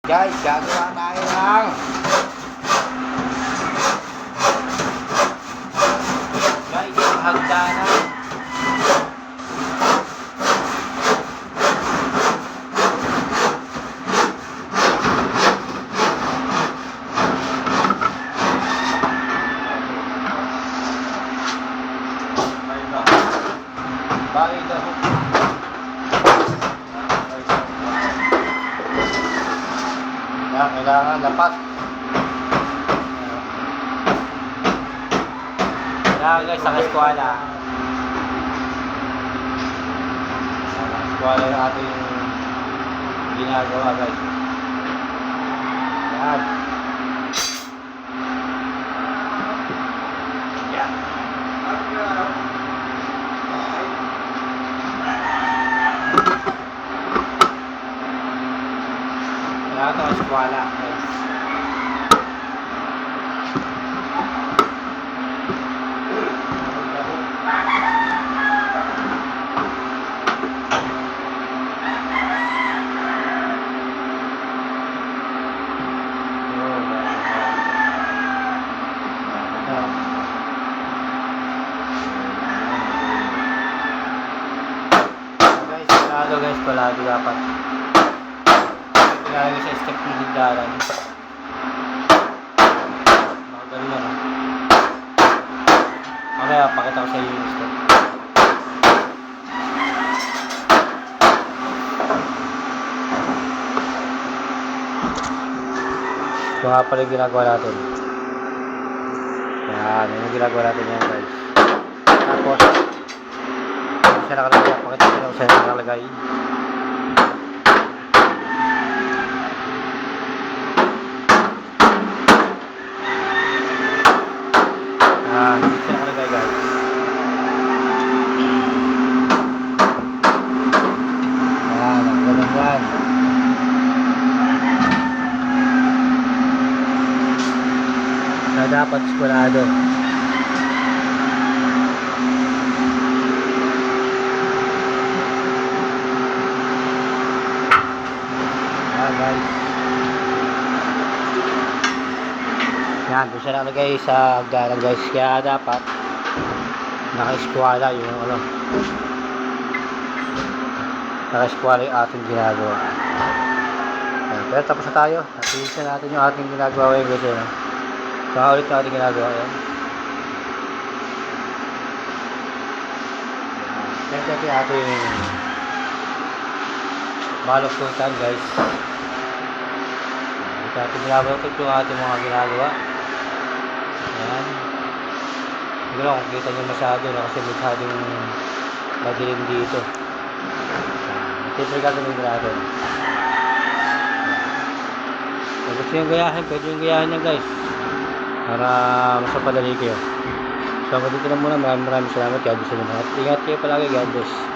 Guys, gagawa tayo ng hagdanan. Bakit ako? Kailangan dapat. Kailangan guys, sa eskwela. Sa eskwela yung ating ginagawa guys. Yan. Yan. Kailangan ito ang eskwela guys. Guys, palagi dapat kailangan sa step ng higdaran. Magaling na, no? Mamaya pakita ko sa iyo yung step. Ito nga pala yung ginagawa natin. Yan, yung ginagawa natin yan guys. Tapos siya nakalagay, pakita ko siya nakalagay. Hindi siya nakalagay guys. Ang ganun yan. Na dapat skulado. Guys. Yan, doon siya nakalagay sa hagdanan guys. Kaya dapat naka-eskwala yung ano. Naka-eskwala yung ating ginagawa. Yan, pero tapos na tayo. Napilisan natin yung ating ginagawa ngayon guys. Yan. Saka ulit yung ating ginagawa yan. Ito yung ating balok-sultan guys. Ito ginagawa ko yung ating mga ginagawa. Ayan. Hindi ko lang kung kita nyo masyado na kasi masyadong madilim dito. Siyempre gagawin natin. Kung gusto yung gayahin, pwede yung gayahin nyo guys. Para masapadali kayo. So, dito na muna. Maraming salamat. God bless. Ingat kayo palagi. God bless.